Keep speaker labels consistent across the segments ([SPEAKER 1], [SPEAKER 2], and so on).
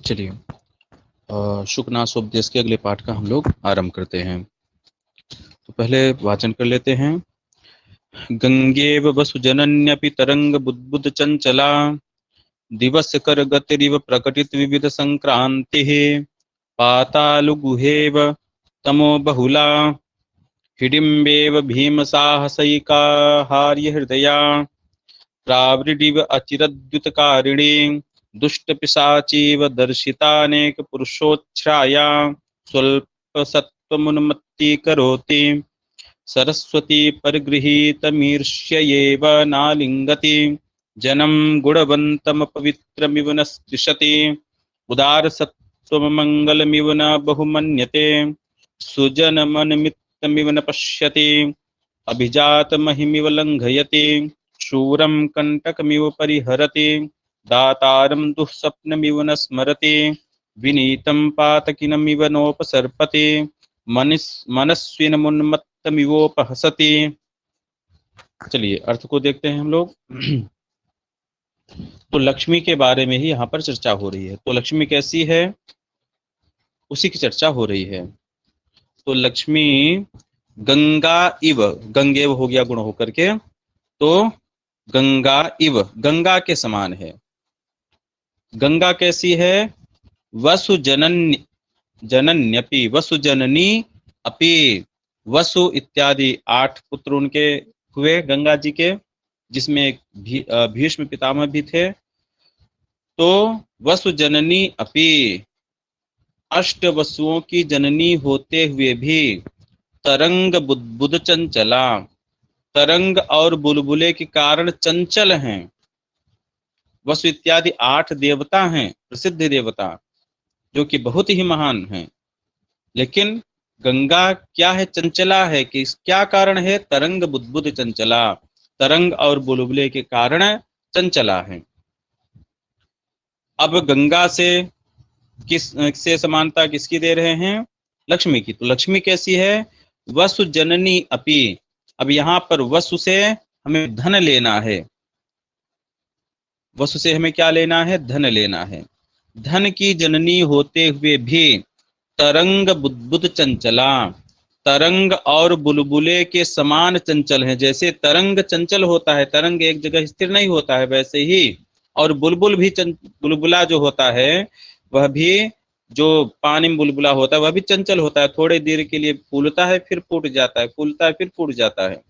[SPEAKER 1] चलिए शुकनासोपदेश के अगले पाठ का हम लोग आरंभ करते हैं। तो पहले वाचन कर लेते हैं। गंगेव वसुजनन्यपि तरंग बुद्बुद चंचला दिवस कर गतिरिव प्रकटित विविध संक्रांति पातालु गुहेव तमो बहुला हिडिम्बेव भीम साहसैका हार्य हृदया प्रावृडिव अचिरद्युतकारिणी दुष्ट पिशाचीव दर्शितानेक पुरुषोच्छ्राया स्वल्प सत्वमुन्मत्ती करोति सरस्वती परिगृहीतमीर्ष्ययेव नालिङ्गति जनं गुणवन्तमपवित्रमिव न स्पृशति उदारसत्त्वमङ्गलमिव न बहुमन्यते सुजनमनमित्तमिव न पश्यति अभिजातमहिमिव लङ्घयति शूरं कण्टकमिव परिहरति दातारं दुःस्वप्नमिव न स्मरति विनीतं पातकिनमिव नोपसर्पति मनस्विनमुन्मत्तमिवोपहसति। चलिए अर्थ को देखते हैं हम लोग। तो लक्ष्मी के बारे में ही यहाँ पर चर्चा हो रही है। तो लक्ष्मी कैसी है उसी की चर्चा हो रही है। तो लक्ष्मी गंगा इव, गंगेव हो गया गुण होकर के, तो गंगा इव गंगा के समान है। गंगा कैसी है? वसु जनन्यपि, वसु जननी अपि, वसु इत्यादि 8 पुत्र उनके हुए गंगा जी के, जिसमें भीष्म पितामह भी थे। तो वसु जननी अपि, 8 वसुओं की जननी होते हुए भी तरंग बुद्बुद चंचला, तरंग और बुलबुले के कारण चंचल हैं। वसु इत्यादि 8 देवता हैं, प्रसिद्ध देवता, जो कि बहुत ही महान हैं। लेकिन गंगा क्या है? चंचला है। कि क्या कारण है? तरंग बुद्बुद चंचला, तरंग और बुलबुले के कारण चंचला है। अब गंगा से समानता किसकी दे रहे हैं? लक्ष्मी की। तो लक्ष्मी कैसी है? वसु जननी अपि। अब यहाँ पर वसु से हमें धन लेना है। वसु से हमें क्या लेना है? धन लेना है। धन की जननी होते हुए भी तरंग बुद्बुद चंचला, तरंग और बुलबुले के समान चंचल हैं। जैसे तरंग चंचल होता है, तरंग एक जगह स्थिर नहीं होता है, वैसे ही और बुलबुल भी बुलबुला जो होता है वह भी, जो पानी में बुलबुला होता है वह भी चंचल होता है। थोड़े देर के लिए फूलता है फिर फूट जाता है, फूलता है फिर फूट जाता है।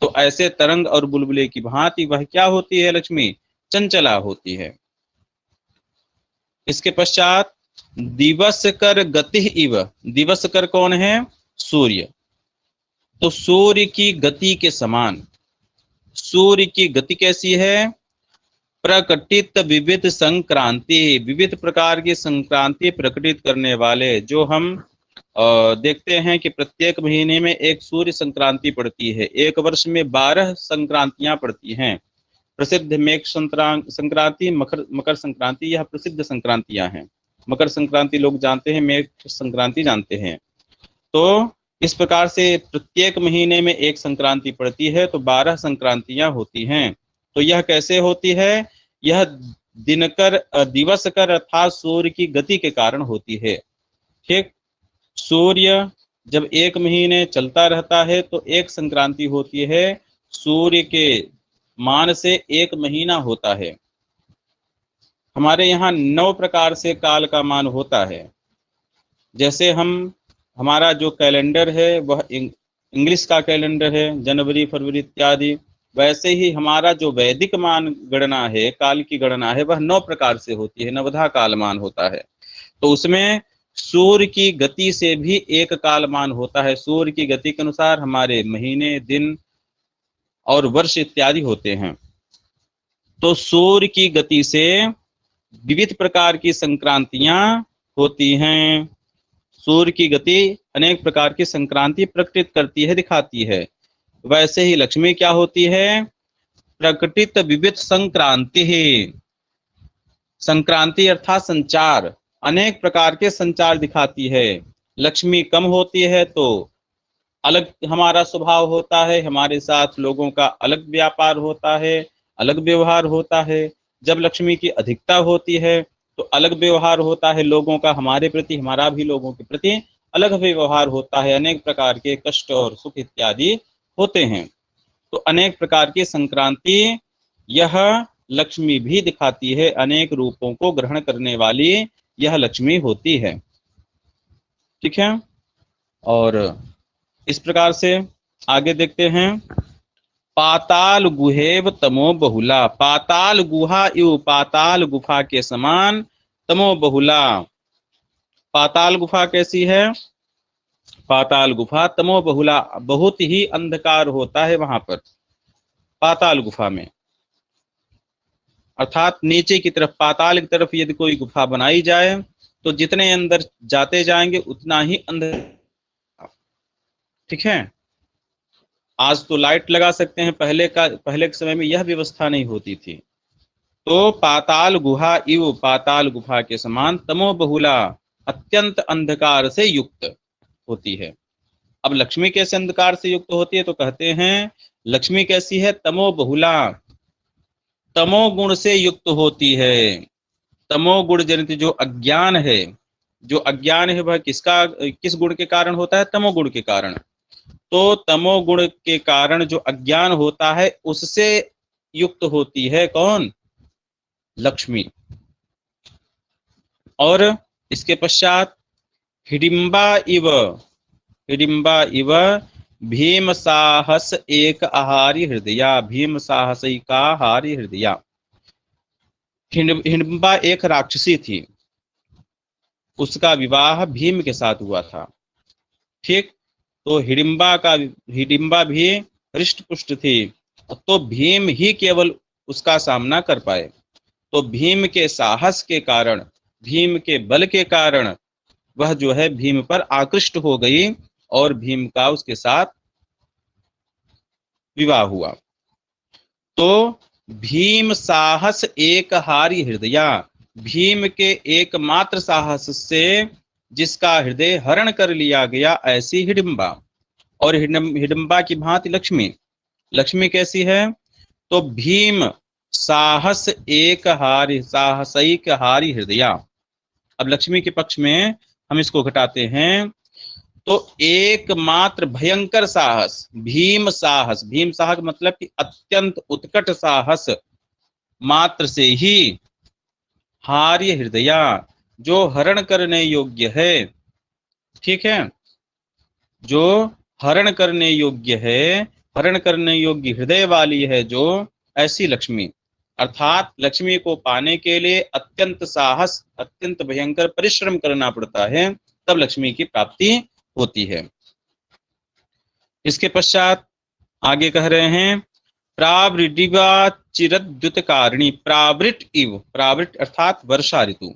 [SPEAKER 1] तो ऐसे तरंग और बुलबुले की भांति वह क्या होती है? लक्ष्मी चंचला होती है। इसके पश्चात दिवस कर गति इव, दिवस कर कौन है? सूर्य। तो सूर्य की गति के समान। सूर्य की गति कैसी है? प्रकटित विविध संक्रांति, विविध प्रकार की संक्रांति प्रकटित करने वाले। जो हम देखते हैं कि प्रत्येक महीने में एक सूर्य संक्रांति पड़ती है। एक वर्ष में 12 संक्रांतियां पड़ती हैं। प्रसिद्ध मेघ संक्रांति, मकर संक्रांति, यह प्रसिद्ध संक्रांतियां हैं। मकर संक्रांति लोग जानते हैं, मेघ संक्रांति जानते हैं। तो इस प्रकार से प्रत्येक महीने में एक संक्रांति पड़ती है, तो 12 संक्रांतियां होती हैं। तो यह कैसे होती है? यह दिनकर दिवस कर अर्थात सूर्य की गति के कारण होती है। ठीक, सूर्य जब एक महीने चलता रहता है तो एक संक्रांति होती है। सूर्य के मान से एक महीना होता है। हमारे यहाँ 9 प्रकार से काल का मान होता है। जैसे हमारा जो कैलेंडर है वह इंग्लिश का कैलेंडर है, जनवरी फरवरी इत्यादि। वैसे ही हमारा जो वैदिक मान गणना है, काल की गणना है, वह 9 प्रकार से होती है, नवधा काल मान होता है। तो उसमें सूर्य की गति से भी एक काल मान होता है। सूर्य की गति के अनुसार हमारे महीने, दिन और वर्ष इत्यादि होते हैं। तो सूर्य की गति से विविध प्रकार की संक्रांतियां होती हैं। सूर्य की गति अनेक प्रकार की संक्रांति प्रकटित करती है, दिखाती है। वैसे ही लक्ष्मी क्या होती है? प्रकटित विविध संक्रांति ही, संक्रांति अर्थात संचार, अनेक प्रकार के संचार दिखाती है। लक्ष्मी कम होती है तो अलग हमारा स्वभाव होता है, हमारे साथ लोगों का अलग व्यापार होता है, अलग व्यवहार होता है। जब लक्ष्मी की अधिकता होती है तो अलग व्यवहार होता है लोगों का हमारे प्रति, हमारा भी लोगों के प्रति अलग व्यवहार होता है, अनेक प्रकार के कष्ट और सुख इत्यादि होते हैं। तो अनेक प्रकार की संक्रांति यह लक्ष्मी भी दिखाती है, अनेक रूपों को ग्रहण करने वाली यह लक्ष्मी होती है। ठीक है, और इस प्रकार से आगे देखते हैं। पाताल गुहेव तमो बहुला, पाताल गुहा इव, पाताल गुफा के समान, तमो बहुला, पाताल गुफा कैसी है? पाताल गुफा तमो बहुला, बहुत ही अंधकार होता है वहां पर पाताल गुफा में। अर्थात नीचे की तरफ, पाताल की तरफ यदि कोई गुफा बनाई जाए तो जितने अंदर जाते जाएंगे उतना ही अंधकार। ठीक है, आज तो लाइट लगा सकते हैं, पहले के समय में यह व्यवस्था नहीं होती थी। तो पाताल गुहा इव, पाताल गुफा के समान, तमो बहुला, अत्यंत अंधकार से युक्त होती है। अब लक्ष्मी कैसे अंधकार से युक्त होती है? तो कहते हैं लक्ष्मी कैसी है? तमो बहुला, तमोगुण से युक्त होती है। तमोगुण जनित जो अज्ञान है, जो अज्ञान है वह किस गुण के कारण होता है? तमोगुण के कारण। तो तमोगुण के कारण जो अज्ञान होता है उससे युक्त होती है कौन? लक्ष्मी। और इसके पश्चात हिडिंबा इव, हिडिंबा इव भीम साहस एक आहारी हृदया, भीम साहसिकाहारी हृदया। हिडिंबा एक राक्षसी थी, उसका विवाह भीम के साथ हुआ था। ठीक, तो हिडिंबा भी हृष्ट पुष्ट थी, तो भीम ही केवल उसका सामना कर पाए। तो भीम के साहस के कारण, भीम के बल के कारण वह जो है भीम पर आकृष्ट हो गई और भीम का उसके साथ विवाह हुआ। तो भीम साहस एक हारी हृदया, भीम के एकमात्र साहस से जिसका हृदय हरण कर लिया गया, ऐसी हिडिंबा। और हिडिंबा की भांति लक्ष्मी, लक्ष्मी कैसी है? तो भीम साहस एक हारी, साहसिक हारी हृदया। अब लक्ष्मी के पक्ष में हम इसको घटाते हैं, तो एकमात्र भयंकर साहस, भीम साहस, भीम साहस मतलब कि अत्यंत उत्कट साहस मात्र से ही हार्य हृदया, जो हरण करने योग्य है। ठीक है, जो हरण करने योग्य है, हरण करने योग्य हृदय वाली है जो, ऐसी लक्ष्मी। अर्थात लक्ष्मी को पाने के लिए अत्यंत साहस, अत्यंत भयंकर परिश्रम करना पड़ता है, तब लक्ष्मी की प्राप्ति होती है। इसके पश्चात आगे कह रहे हैं प्रावृडिवा चिरद्युत कारिणी, प्रावृट इव, प्रावृट अर्थात वर्षा ऋतु।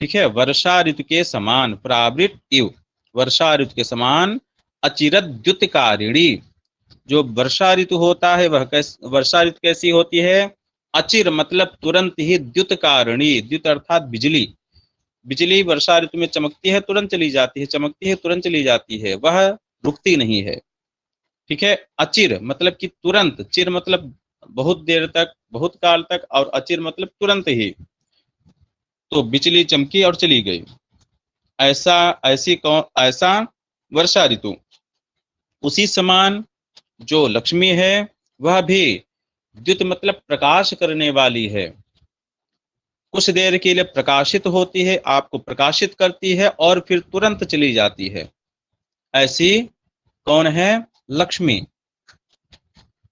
[SPEAKER 1] ठीक है, वर्षा ऋतु के समान, प्रावृट इव, वर्षा ऋतु के समान, अचिरद्युत कारिणी। जो वर्षा ऋतु होता है वह वर्षा ऋतु कैसी होती है? अचिर मतलब तुरंत ही, द्युत कारिणी, द्युत अर्थात बिजली। बिजली वर्षा ऋतु में चमकती है, तुरंत चली जाती है, चमकती है तुरंत चली जाती है, वह रुकती नहीं है। ठीक है, अचिर मतलब कि तुरंत, चिर मतलब बहुत देर तक, बहुत काल तक, और अचिर मतलब तुरंत ही। तो बिजली चमकी और चली गई, ऐसा वर्षा ऋतु। उसी समान जो लक्ष्मी है वह भी द्युत मतलब प्रकाश करने वाली है, कुछ देर के लिए प्रकाशित होती है, आपको प्रकाशित करती है और फिर तुरंत चली जाती है। ऐसी कौन है? लक्ष्मी।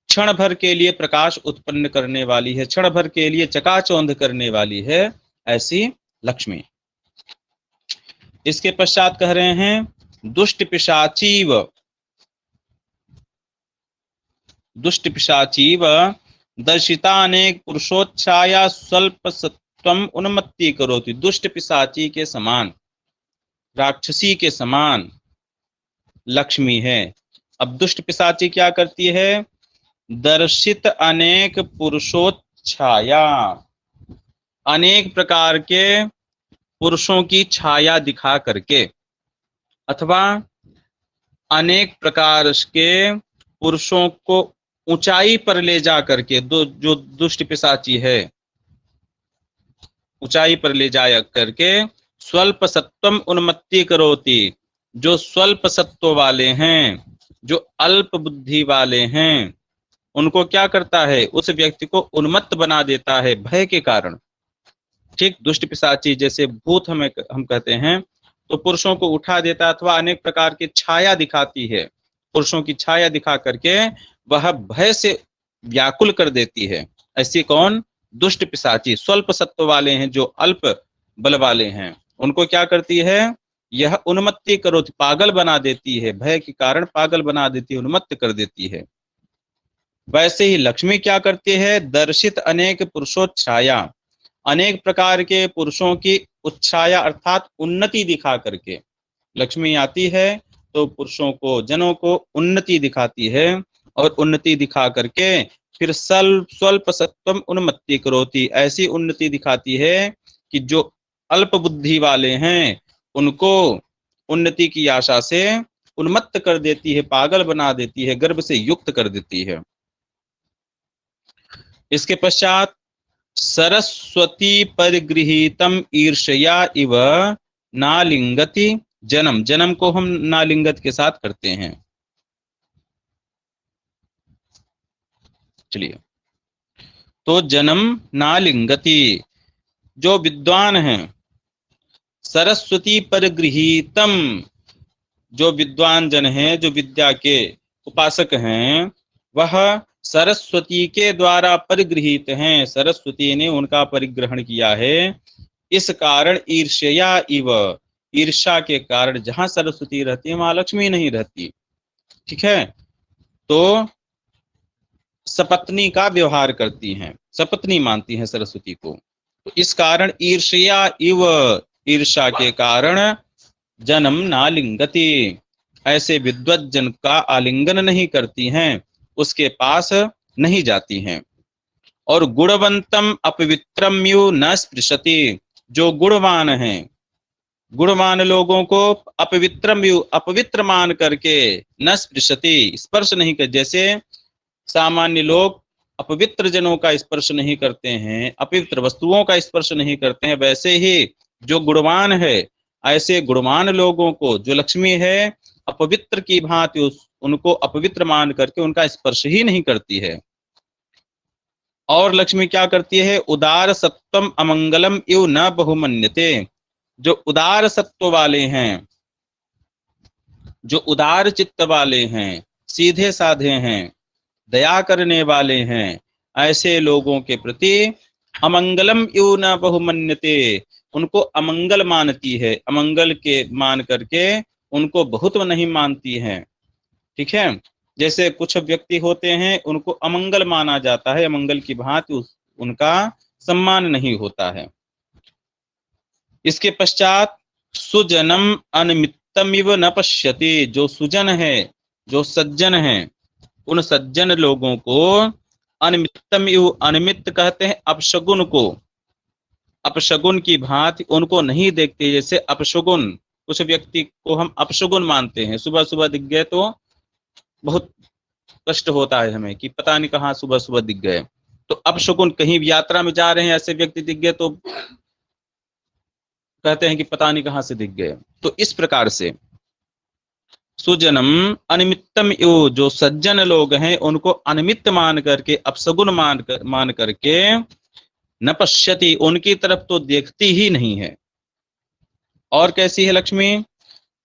[SPEAKER 1] क्षण भर के लिए प्रकाश उत्पन्न करने वाली है, क्षण भर के लिए चकाचौंध करने वाली है, ऐसी लक्ष्मी। इसके पश्चात कह रहे हैं दुष्ट पिशाचीव, दुष्ट पिशाचीव दर्शिता अनेक पुरुषोच्छाया स्वल्प सत्वम उन्मत्ति करोति। दुष्ट पिशाची के समान, राक्षसी के समान लक्ष्मी है। अब दुष्ट पिशाची क्या करती है? दर्शित अनेक पुरुषोच्छाया, अनेक प्रकार के पुरुषों की छाया दिखा करके, अथवा अनेक प्रकार के पुरुषों को ऊंचाई पर ले जा करके, जो दुष्ट पिशाची है ऊंचाई पर ले जाया करके स्वल्प सत्वम उन्मत्ति करोति, जो स्वल्प सत्व वाले हैं, जो अल्प बुद्धि वाले हैं, उनको क्या करता है, उस व्यक्ति को उन्मत्त बना देता है भय के कारण। ठीक, दुष्ट पिशाची जैसे भूत हम कहते हैं, तो पुरुषों को उठा देता अथवा अनेक प्रकार की छाया दिखाती है, पुरुषों की छाया दिखा करके वह भय से व्याकुल कर देती है। ऐसी कौन, दुष्ट पिशाची, स्वल्प सत्व वाले हैं, जो अल्प बल वाले हैं, उनको क्या करती है, यह उन्मत्ति करो, पागल बना देती है, भय के कारण पागल बना देती है, उन्मत्त कर देती है। वैसे ही लक्ष्मी क्या करती है, दर्शित अनेक पुरुषोच्छाया, अनेक प्रकार के पुरुषों की उच्छाया अर्थात उन्नति दिखा करके लक्ष्मी आती है, तो पुरुषों को, जनों को उन्नति दिखाती है, और उन्नति दिखा करके फिर स्वल्प सत्वम उन्मत्ति करोति, ऐसी उन्नति दिखाती है कि जो अल्प बुद्धि वाले हैं उनको उन्नति की आशा से उन्मत्त कर देती है, पागल बना देती है, गर्भ से युक्त कर देती है। इसके पश्चात सरस्वती परिगृहीतम ईर्ष्या इव नालिंगति जन्म, जन्म को हम नालिंगत के साथ करते हैं। चलिए, तो जन्म नालिंगति, जो विद्वान हैं, सरस्वती परिगृहीतम, जो विद्वान जन हैं, जो विद्या के उपासक हैं, वह सरस्वती के द्वारा परिगृहित हैं, सरस्वती ने उनका परिग्रहण किया है। इस कारण ईर्ष्या इव, ईर्ष्या के कारण जहां सरस्वती रहती है वहां लक्ष्मी नहीं रहती। ठीक है, तो सपत्नी का व्यवहार करती हैं, सपत्नी मानती हैं सरस्वती को, तो इस कारण ईर्ष्या इव, ईर्ष्या के कारण जन्म नालिंगति, ऐसे विद्वत जन का आलिंगन नहीं करती हैं, उसके पास नहीं जाती हैं। और गुणवंतम अपवित्रम यु न स्पृशति, जो गुणवान हैं, गुणवान लोगों को अपवित्रम यु, अपवित्र मान करके न स्पृशति, स्पर्श नहीं कर, जैसे सामान्य लोग अपवित्र जनों का स्पर्श नहीं करते हैं, अपवित्र वस्तुओं का स्पर्श नहीं करते हैं, वैसे ही जो गुणवान है, ऐसे गुणवान लोगों को जो लक्ष्मी है अपवित्र की भांति उनको अपवित्र मान करके उनका स्पर्श ही नहीं करती है। और लक्ष्मी क्या करती है, उदार सत्वम अमंगलम इव न बहुमन्यते, जो उदार सत्व वाले हैं, जो उदार चित्त वाले हैं, सीधे साधे हैं, दया करने वाले हैं, ऐसे लोगों के प्रति अमंगलम इव न बहुमन्यते, उनको अमंगल मानती है, अमंगल के मान करके उनको बहुत नहीं मानती है। ठीक है, जैसे कुछ व्यक्ति होते हैं उनको अमंगल माना जाता है, अमंगल की भांति उनका सम्मान नहीं होता है। इसके पश्चात सुजनम अनिमित्तम इव न पश्यति, जो सुजन है, जो सज्जन है, उन सज्जन लोगों को अनिमित्तम इव, अनिमित्त कहते हैं अपशगुन को, अपशगुन की भांति उनको नहीं देखते। जैसे अपशगुन, कुछ व्यक्ति को हम अपशगुन मानते हैं, सुबह सुबह दिख गए तो बहुत कष्ट होता है हमें कि पता नहीं कहाँ सुबह सुबह दिख गए, तो अपशगुन, कहीं यात्रा में जा रहे हैं ऐसे व्यक्ति दिख गए तो कहते हैं कि पता नहीं कहाँ से दिख गए। तो इस प्रकार से सुजनम अनिमित्तम एव, जो सज्जन लोग हैं उनको अनिमित्त मान करके, अपशगुन मान करके न पश्यति, उनकी तरफ तो देखती ही नहीं है। और कैसी है लक्ष्मी,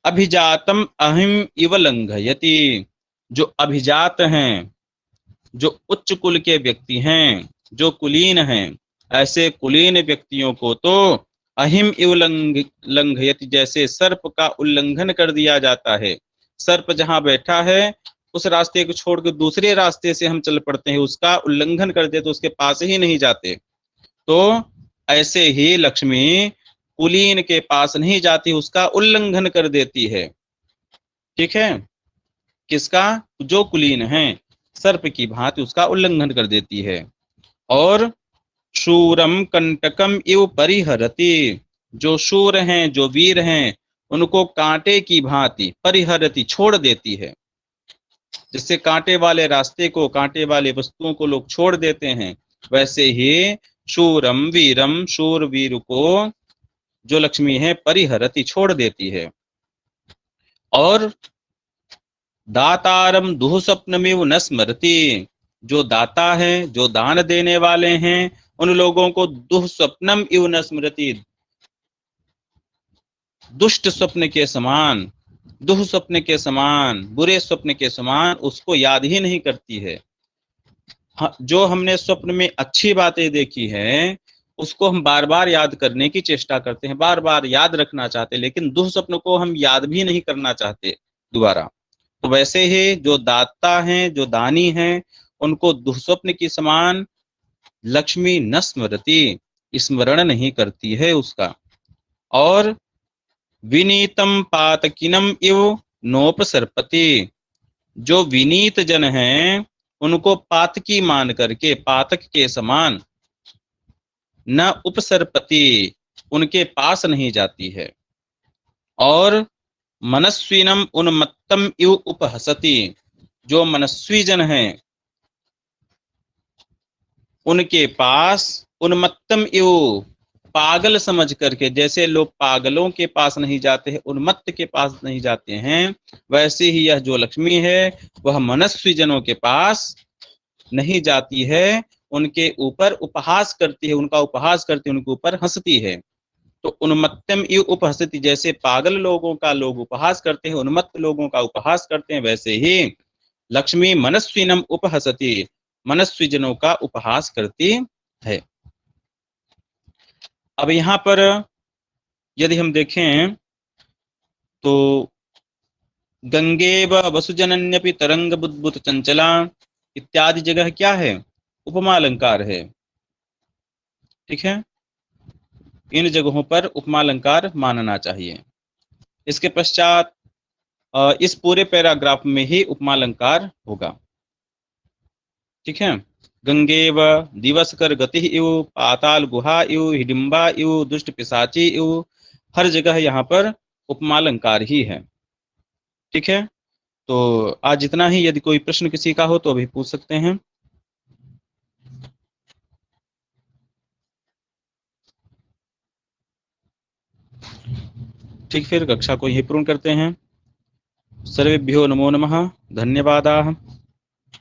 [SPEAKER 1] अभिजातम अहिम इव लंघयति, जो अभिजात हैं, जो उच्च कुल के व्यक्ति हैं, जो कुलीन हैं, ऐसे कुलीन व्यक्तियों को तो अहिम इव लंघयति, जैसे सर्प का उल्लंघन कर दिया जाता है। सर्प जहां बैठा है उस रास्ते को छोड़कर दूसरे रास्ते से हम चल पड़ते हैं, उसका उल्लंघन कर दे तो उसके पास ही नहीं जाते। तो ऐसे ही लक्ष्मी कुलीन के पास नहीं जाती, उसका उल्लंघन कर देती है। ठीक है, किसका, जो कुलीन है, सर्प की भांति उसका उल्लंघन कर देती है। और शूरम कंटकम इव परिहरति, जो शूर हैं, जो वीर हैं, उनको कांटे की भांति परिहरति, छोड़ देती है। जिससे कांटे वाले रास्ते को, कांटे वाले वस्तुओं को लोग छोड़ देते हैं, वैसे ही शूरम वीरम, शूरवीर को जो लक्ष्मी है परिहरति छोड़ देती है। और दातारम दुह स्वप्नमेव न स्मरति, जो दाता है, जो दान देने वाले हैं, उन लोगों को दुह स्वप्नम इव न स्मृति, दुष्ट स्वप्न के समान, दुह स्वप्न के समान, बुरे स्वप्न के समान उसको याद ही नहीं करती है। जो हमने स्वप्न में अच्छी बातें देखी है उसको हम बार बार याद करने की चेष्टा करते हैं, बार बार याद रखना चाहते हैं, लेकिन दुह स्वप्न को हम याद भी नहीं करना चाहते दोबारा। तो वैसे ही जो दाता हैं, जो दानी हैं, उनको दुःस्वप्न की समान लक्ष्मी न स्मरति, स्मरण नहीं करती है उसका। और विनीतम पातकिनम इव नोपसर्पति, जो विनीत जन हैं उनको पातकी मान करके, पातक के समान, न उपसर्पति, उनके पास नहीं जाती है। और मनस्विनम उन्मत्तम इव उपहसति, जो मनस्वी जन हैं उनके पास उन्मत्तम इव, पागल समझ करके, जैसे लोग पागलों के पास नहीं जाते हैं, उन्मत्त के पास नहीं जाते हैं, वैसे ही यह जो लक्ष्मी है वह मनस्वी जनों के पास नहीं जाती है, उनके ऊपर उपहास करती है, उनका उपहास करती है, उनके ऊपर हंसती है। तो उन्मत्तम इव उपहसति, जैसे पागल लोगों का लोग उपहास करते हैं, उन्मत्त लोगों का उपहास करते हैं, वैसे ही लक्ष्मी मनस्विनम उपहसति, मनस्वी जनों का उपहास करती है। अब यहाँ पर यदि हम देखें तो गंगेव वसुजनन्यपि तरंग बुद्बुत चंचला इत्यादि जगह क्या है, उपमा अलंकार है। ठीक है, इन जगहों पर उपमा अलंकार मानना चाहिए। इसके पश्चात इस पूरे पैराग्राफ में ही उपमा अलंकार होगा। ठीक है, गंगेव दिवसकर गति इव पाताल गुहा इव हिडिम्बा इव दुष्ट पिशाची इव, हर जगह यहाँ पर उपमा अलंकार ही है। ठीक है, तो आज इतना ही। यदि कोई प्रश्न किसी का हो तो अभी पूछ सकते हैं। ठीक, फिर कक्षा को यही पूर्ण करते हैं। सर्वेभ्यो नमो नमः, धन्यवादाः।